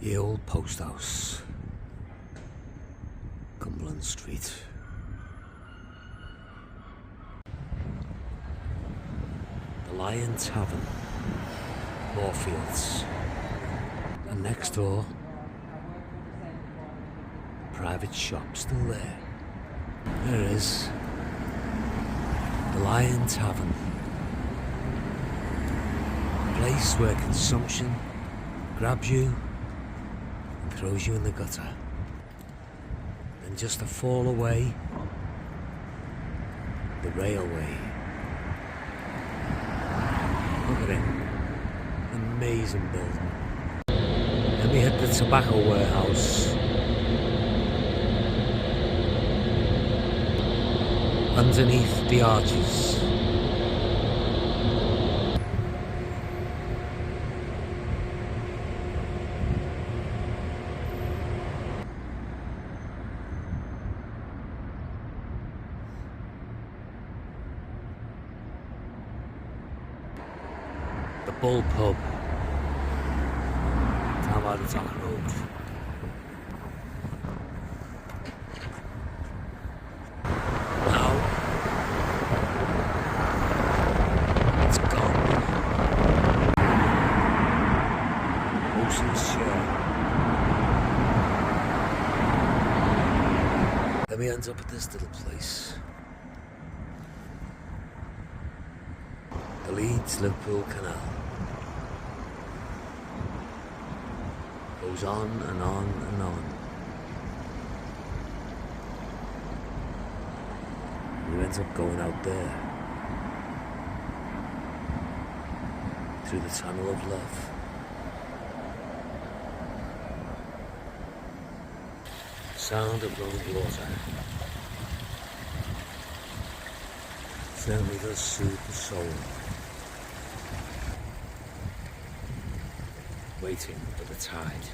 The old post house, Cumberland Street. The Lion Tavern, Moorfields. And next door, private shop still there. There it is. The Lion Tavern. A place where consumption grabs you and throws you in the gutter. And just a fall away, the railway. Look at it. Amazing building. Then we hit the tobacco warehouse. Underneath the arches. The Bull Pub, down by the Dock Road. Now, it's gone. Ocean's Share. Then we end up at this little place. The Leeds and Liverpool Canal. Goes on and on and on. We end up going out there. Through the Tunnel of Love. Sound of running water. Certainly does soothe the soul. Waiting for the tide.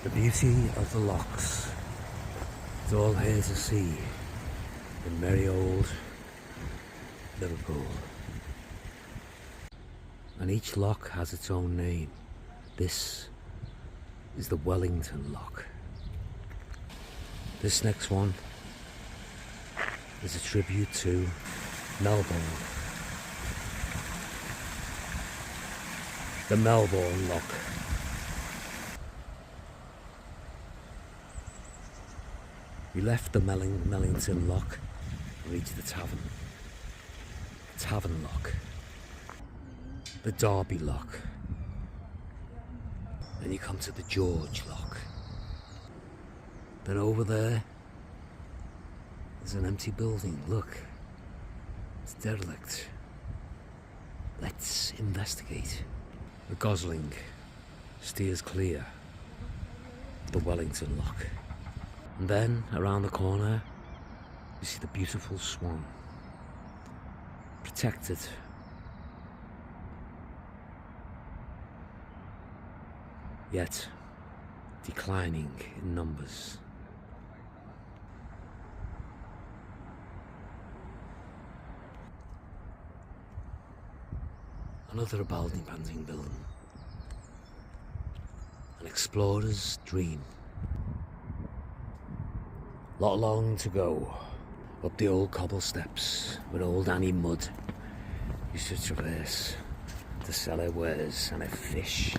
The beauty of the locks. It's all here to see in merry old Liverpool. And each lock has its own name. This is the Wellington lock. This next one is a tribute to Melbourne. The Melbourne lock. We left the Mellington lock and reached the tavern. Tavern lock. The Derby lock. Then you come to the George lock. Then over there, there's an empty building. Look, it's derelict. Let's investigate. The Gosling steers clear of the Wellington lock. And then, around the corner, you see the beautiful Swan. Protected. Yet, declining in numbers. Another abandoned building. An explorer's dream. Not long to go up the old cobble steps where old Annie Mudd used to traverse to sell her wares and her fish.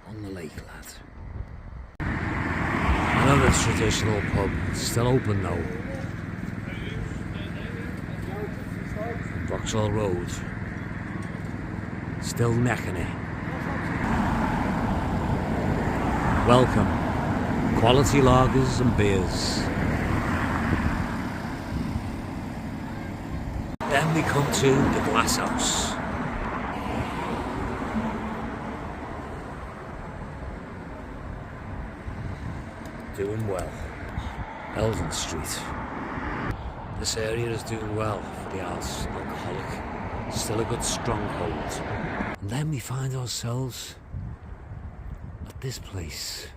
On the lake, lad. Another traditional pub, still open though. Vauxhall Road, still necking it. Welcome, quality lagers and beers. then we come to the glass house. Doing well. Eldon Street. This area is doing well for the arts alcoholic. Still a good stronghold. And then we find ourselves at this place.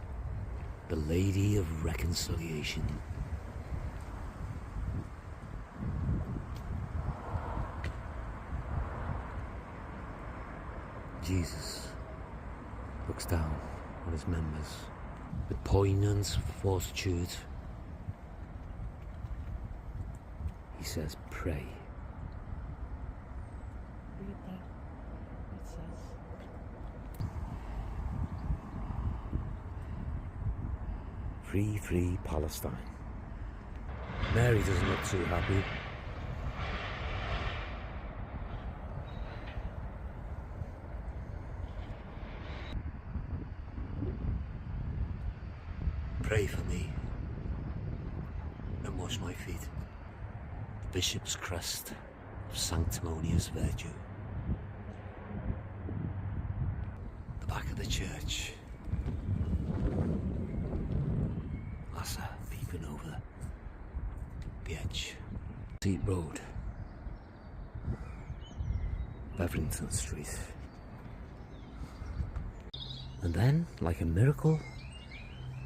The Lady of Reconciliation. Jesus looks down on his members with poignant fortitude. He says, pray. Read that. It says. Free, free Palestine. Mary doesn't look too happy. Pray for me and wash my feet. The bishop's crest of sanctimonious virtue. The back of the church. Lasser peeping over the edge. Seat Road. Beverington Street. And then, like a miracle,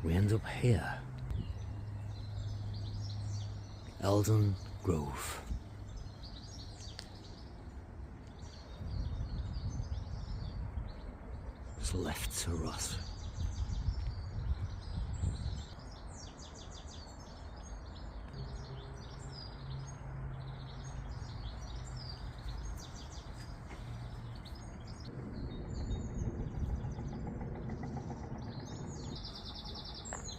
we end up here. Eldon Grove. It's left to rot.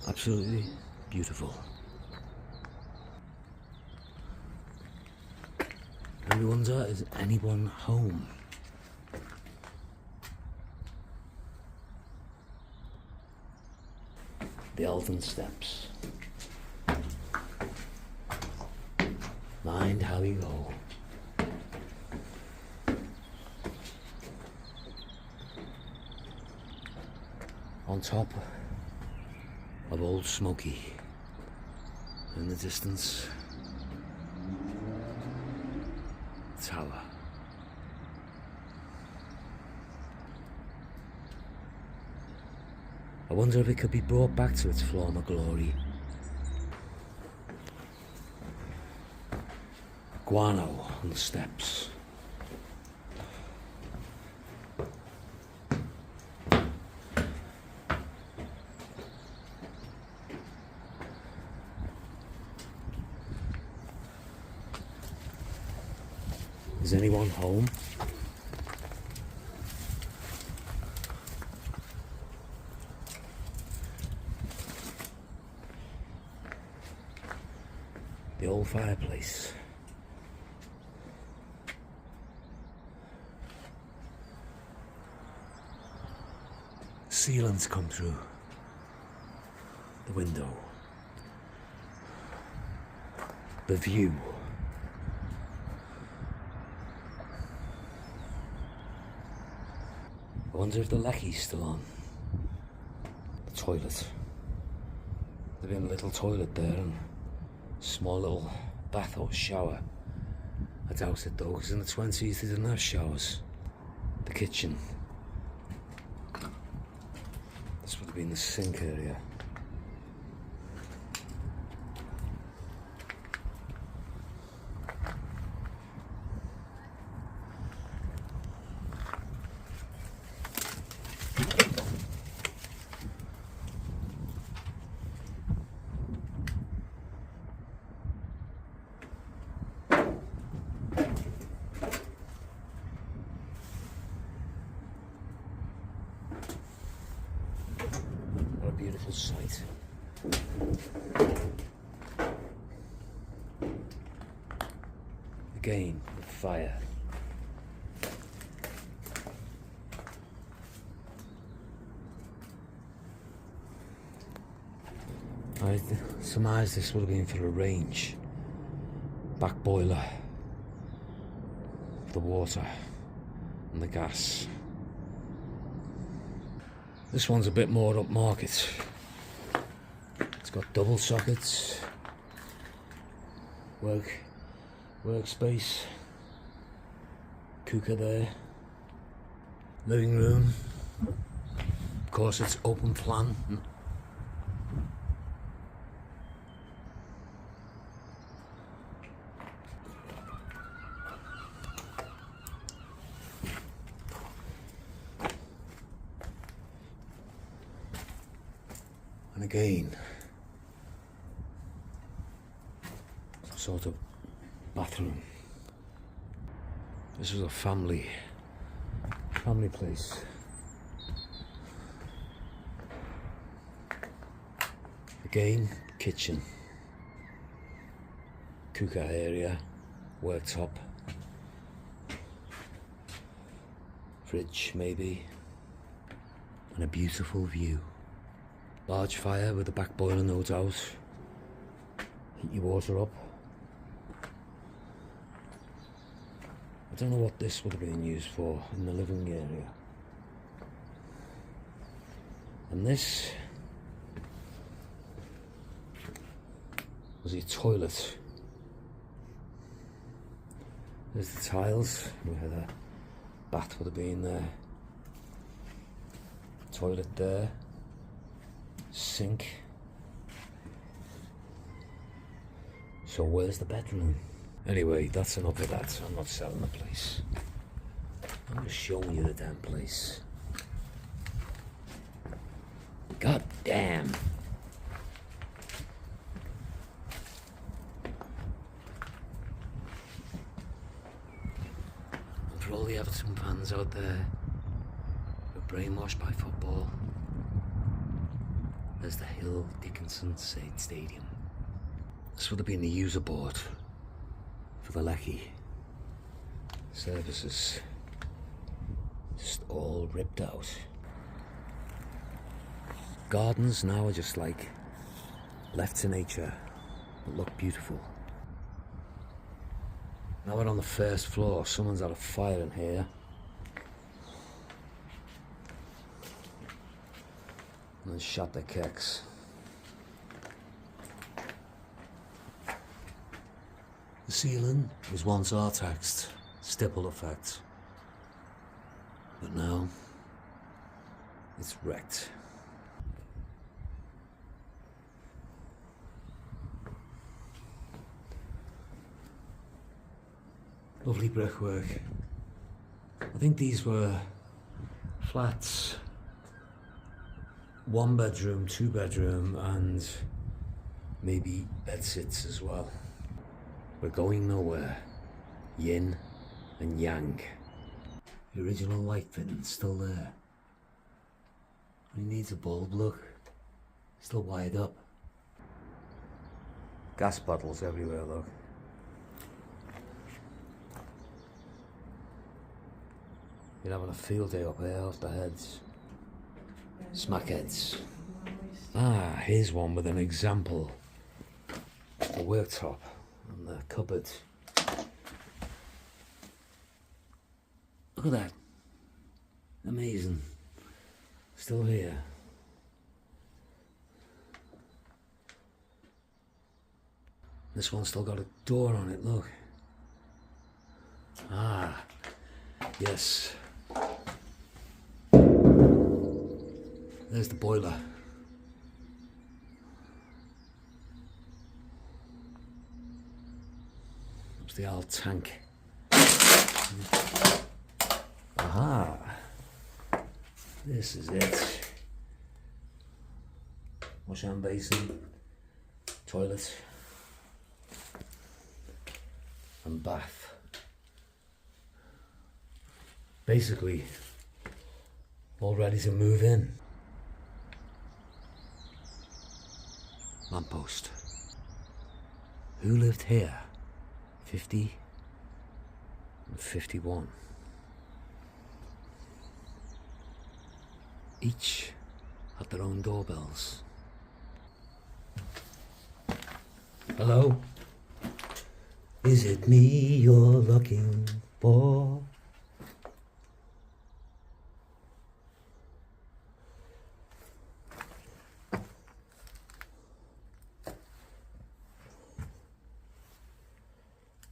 Absolutely beautiful. And we wonder, is anyone home? The Eldon Steps. Mind how you go. On top of Old Smoky. In the distance, tower. I wonder if it could be brought back to its former glory. Guano on the steps. Is anyone home? The old fireplace. Ceilings come through the window. The view. I wonder if the lackey's still on. The toilet. There'd been a little toilet there and a small little bath or shower. I doubt it though, because in the 20s they didn't have showers. The kitchen. This would have been the sink area. What a beautiful sight. Again, with fire. I surmise this would have been for a range. Back boiler. the water and the gas. This one's a bit more upmarket. It's got double sockets, workspace, cooker there, living room. Of course, it's open plan. And again, some sort of bathroom. This was a family place. Again, kitchen, cooker area, worktop, fridge maybe, and a beautiful view. Large fire with a back boiler, no doubt. Heat your water up. I don't know what this would have been used for in the living area. And this was your toilet. There's the tiles where the bath would have been there. Toilet there. Sink. So where's the bedroom? Anyway, that's enough of that. I'm not selling the place. I'm just showing you the damn place. God damn. And for all the Everton fans out there who are brainwashed by football, there's the Hill Dickinson Stadium. This would have been the user board for the Lecky services. Just all ripped out. Gardens now are just like left to nature, but look beautiful. Now we're on the first floor. Someone's had a fire in here. And shot the kicks. The ceiling was once artexed, stipple effect, but now it's wrecked. Lovely brickwork. I think these were flats. 1 bedroom, 2 bedroom, and maybe bedsits as well. We're going nowhere. Yin and yang. The original light fitting's still there. He needs a bulb, look. Still wired up. Gas bottles everywhere, look. You're having a field day up here off the heads. Smackheads. Ah, here's one with an example. The worktop and the cupboard. Look at that. Amazing. Still here. This one's still got a door on it, look. Ah, yes. There's the boiler. There's the old tank. Aha! This is it. Wash hand basin, toilet, and bath. Basically, all ready to move in. Lamppost. Who lived here? 50 and 51. Each had their own doorbells. Hello? Is it me you're looking 4.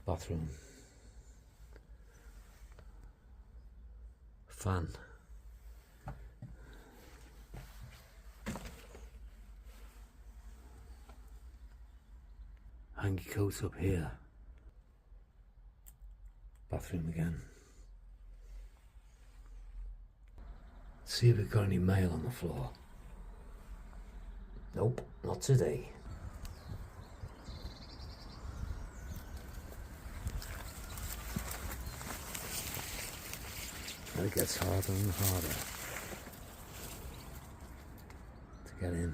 Bathroom. Fan. Hang your coat up here. Bathroom again. See if we've got any mail on the floor. Nope, not today. And it gets harder and harder to get in.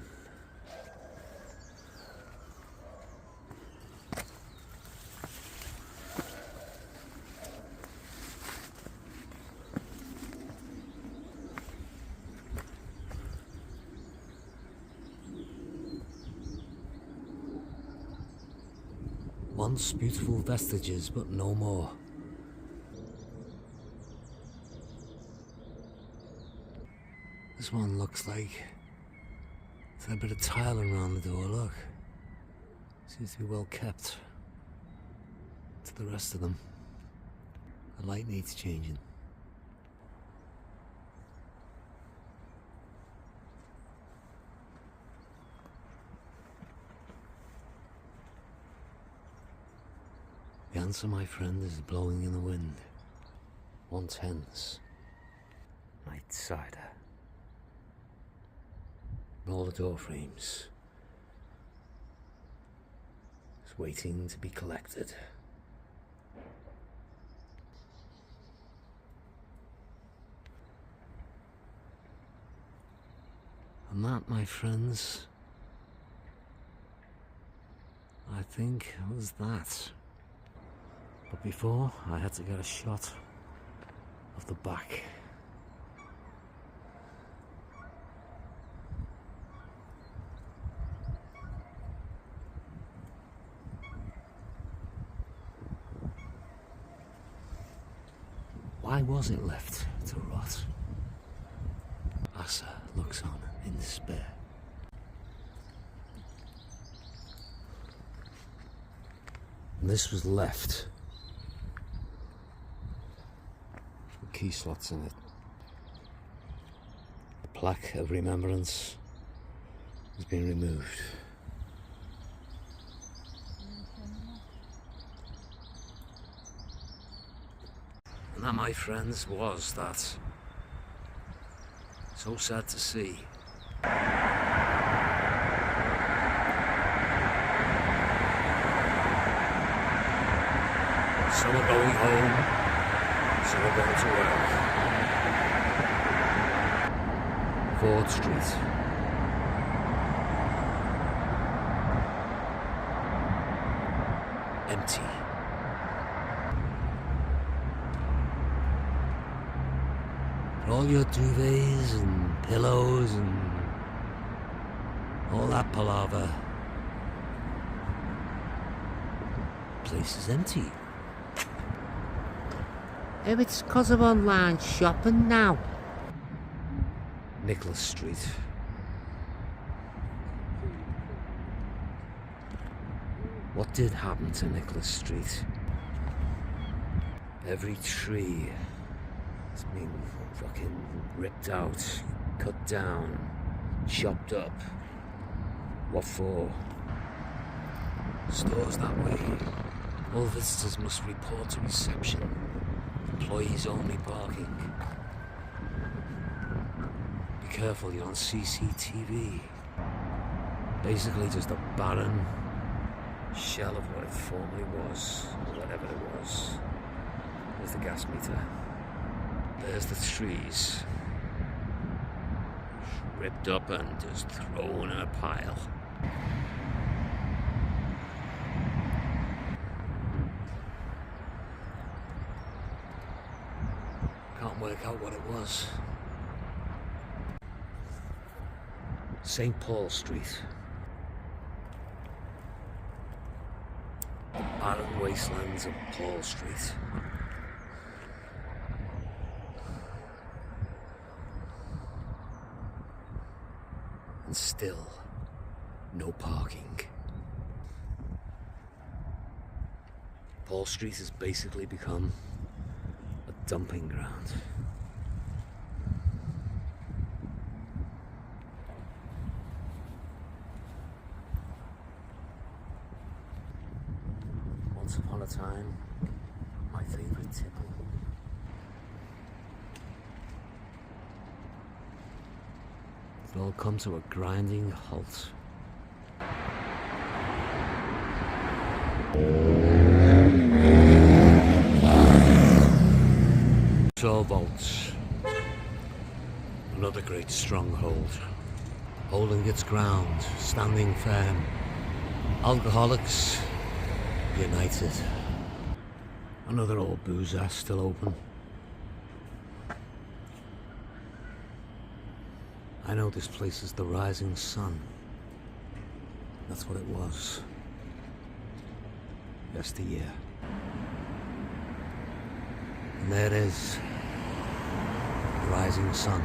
Once beautiful vestiges, but no more. This one looks like there's a bit of tiling around the door, look. Seems to be well kept to the rest of them. The light needs changing. The answer, my friend, is blowing in the wind. 110s. Night cider. All the door frames. Just waiting to be collected. And that, my friends, I think was that. But before, I had to get a shot of the back. Why was it left to rot? Asa looks on in despair. And this was left. With key slots in it. The plaque of remembrance has been removed. And that, my friends, was that. So sad to see. Some are going home, some are going to work. Ford Street. Empty. All your duvets and pillows and all that palaver. The place is empty. Oh, it's 'cause of online shopping now. Nicholas Street. What did happen to Nicholas Street? Every tree has been fucking ripped out, cut down, chopped up. What for? Stores that way. All visitors must report to reception. Employees only parking. Be careful, you're on CCTV. Basically just a barren shell of what it formerly was, or whatever it was. There's the gas meter. There's the trees. Ripped up and just thrown in a pile. Can't work out what it was. St. Paul Street. The barren wastelands of Paul Street. And still, no parking. Paul Street has basically become a dumping ground. Once upon a time, my favourite tipple. It all come to a grinding halt. 12 volts. Another great stronghold. Holding its ground, standing firm. Alcoholics united. Another old boozer still open. I know this place is the rising sun. That's what it was. Yesteryear. And there it is. The rising sun.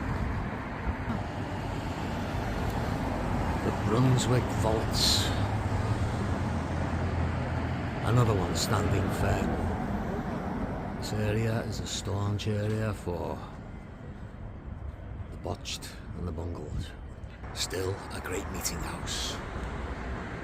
The Brunswick vaults. Another one standing firm. This area is a staunch area for the botched and the bungled. Still a great meeting house.